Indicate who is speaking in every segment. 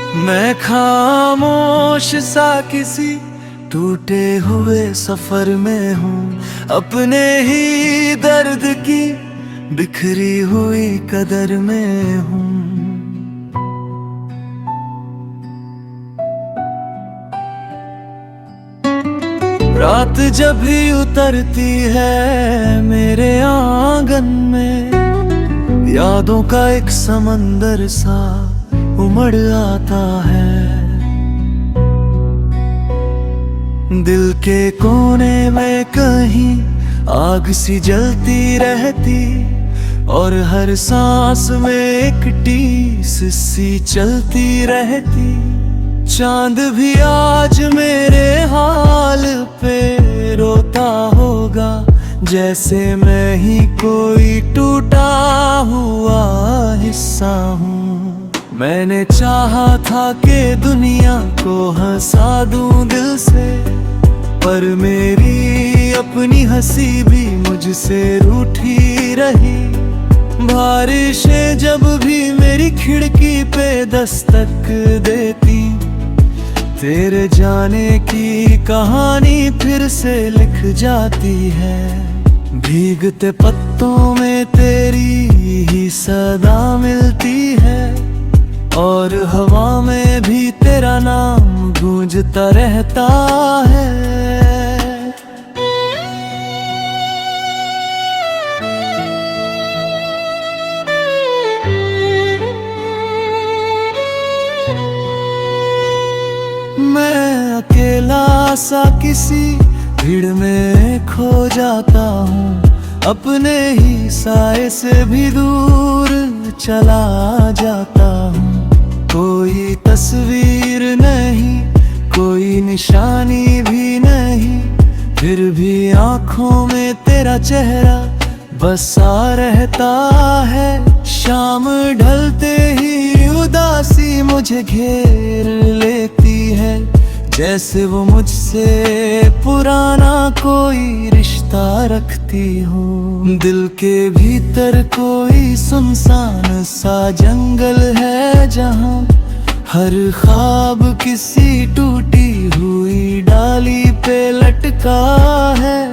Speaker 1: मैं खामोश सा किसी टूटे हुए सफर में हूँ, अपने ही दर्द की बिखरी हुई कदर में हूँ। रात जब भी उतरती है मेरे आंगन में, यादों का एक समंदर सा उमड़ आता है। दिल के कोने में कहीं आग सी जलती रहती, और हर सांस में एक टीस सी चलती रहती। चांद भी आज मेरे हाल पे रोता होगा, जैसे मैं ही कोई टूटा हुआ हिस्सा हूँ। मैंने चाहा था कि दुनिया को हंसा दूं दिल से, पर मेरी अपनी हंसी भी मुझसे रूठी रही। बारिशें जब भी मेरी खिड़की पे दस्तक देती, तेरे जाने की कहानी फिर से लिख जाती है। भीगते पत्तों में तेरी ही सदा मिलती है, और हवा में भी तेरा नाम गूंजता रहता है। मैं अकेला सा किसी भीड़ में खो जाता हूँ, अपने ही साए से भी दूर चला जाता हूँ। कोई तस्वीर नहीं, कोई निशानी भी नहीं, फिर भी आँखों में तेरा चेहरा बसा रहता है। शाम ढलते ही उदासी मुझे घेर लेती है, जैसे वो मुझसे पुराना कोई रिश्ता रखती हो। दिल के भीतर कोई सुनसान सा जंगल है, जहाँ हर ख्वाब किसी टूटी हुई डाली पे लटका है।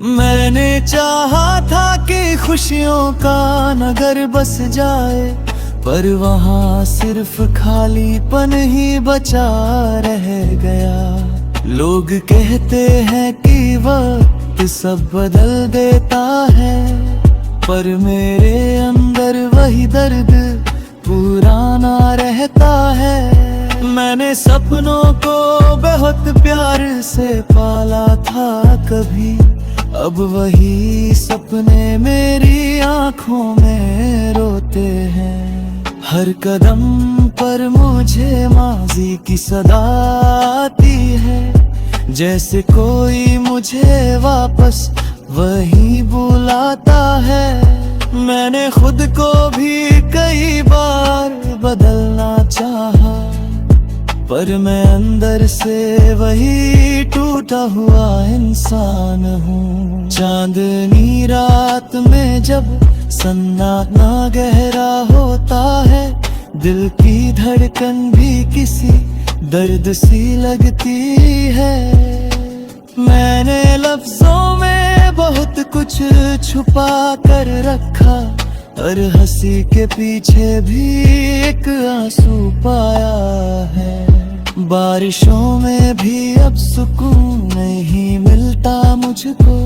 Speaker 1: मैंने चाहा था कि खुशियों का नगर बस जाए, पर वहाँ सिर्फ खालीपन ही बचा रह गया। लोग कहते हैं कि वक्त सब बदल देता है, पर मेरे अंदर वही दर्द पुराना रहता है। मैंने सपनों को बहुत प्यार से पाला था कभी, अब वही सपने मेरी आँखों में रोते हैं। हर कदम पर मुझे माजी की सदा आती है, जैसे कोई मुझे वापस वही बुलाता है। मैंने खुद को भी कई बार बदलना चाहा, पर मैं अंदर से वही टूटा हुआ इंसान हूँ। चांदनी रात में जब सन्नाटा गहरा होता है, दिल की धड़कन भी किसी दर्द सी लगती है। मैंने लफ्जों में बहुत कुछ छुपा कर रखा, और हंसी के पीछे भी एक आंसू पाया है। बारिशों में भी अब सुकून नहीं मिलता मुझको,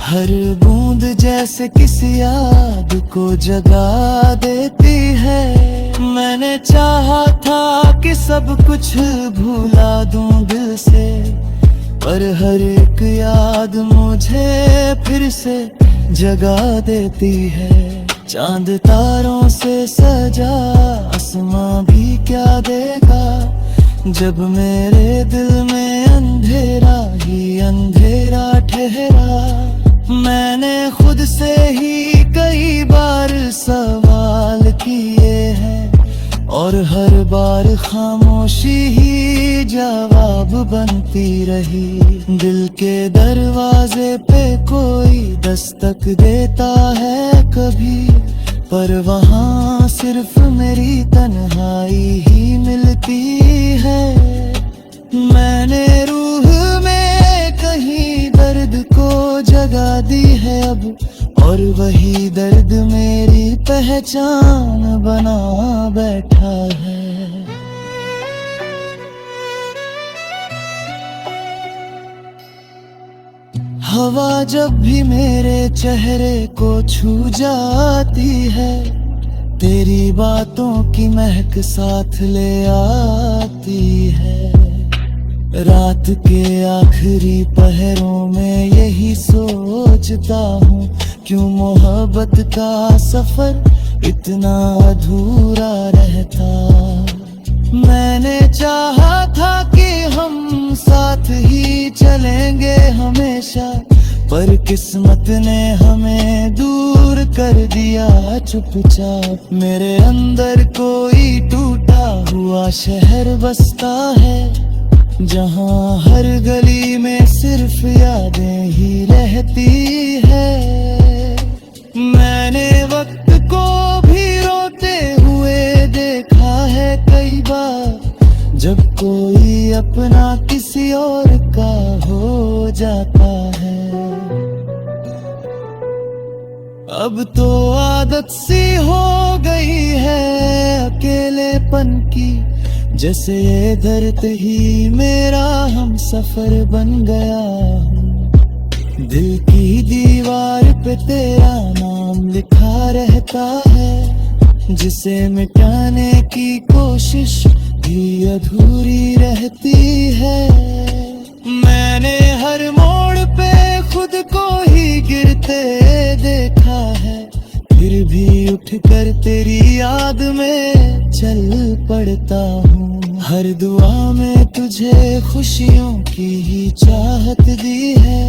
Speaker 1: हर बूंद जैसे किसी याद को जगा देती है। मैंने चाहा था कि सब कुछ भुला दूं दिल से, पर हर एक याद मुझे फिर से जगा देती है। चांद तारों से सजा आसमां भी क्या देगा, जब मेरे दिल में अंधेरा ही अंधेरा ठहरा। मैंने खुद से ही कई बार सवाल किए हैं, और हर बार खामोशी ही जवाब बनती रही। दिल के दरवाजे पे कोई दस्तक देता है कभी, पर वहाँ सिर्फ मेरी तन्हाई ही मिलती है। मैंने रूह में कहीं दर्द को जगा दी है अब, और वही दर्द मेरी पहचान बना बैठा है। हवा जब भी मेरे चेहरे को छू जाती है, तेरी बातों की महक साथ ले आती है। रात के आखिरी पहरों में यही सोचता हूँ, क्यों मोहब्बत का सफर इतना अधूरा रहता। मैंने चाहा था कि हम साथ ही चलेंगे हमेशा, पर किस्मत ने हमें दूर कर दिया चुपचाप। मेरे अंदर कोई टूटा हुआ शहर बसता है, जहाँ हर गली में सिर्फ यादें ही रहती है। मैंने वक्त को भी रोते हुए देखा है कई बार, जब कोई अपना किसी और का हो जाता है। अब तो आदत सी हो गई है अकेलेपन की, जैसे ये दर्द ही मेरा हम सफर बन गया हूँ। दिल की दीवार पे तेरा नाम लिखा रहता है, जिसे मिटाने की कोशिश भी अधूरी रहती है। मैंने हर मोड़ पे खुद को ही गिरते देखा है, फिर भी उठकर तेरी याद में चल पड़ता हूँ। हर दुआ में तुझे खुशियों की ही चाहत दी है,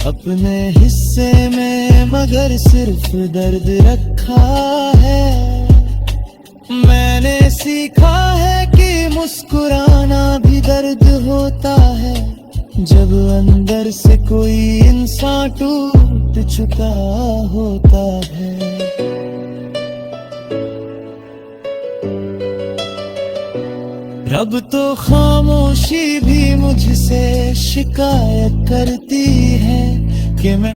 Speaker 1: अपने हिस्से में मगर सिर्फ दर्द रखा है। मैंने सीखा है कि मुस्कुराना भी दर्द होता है, जब अंदर से कोई इंसान टूट चुका होता है। रब तो खामोशी भी मुझसे शिकायत करती है कि मैं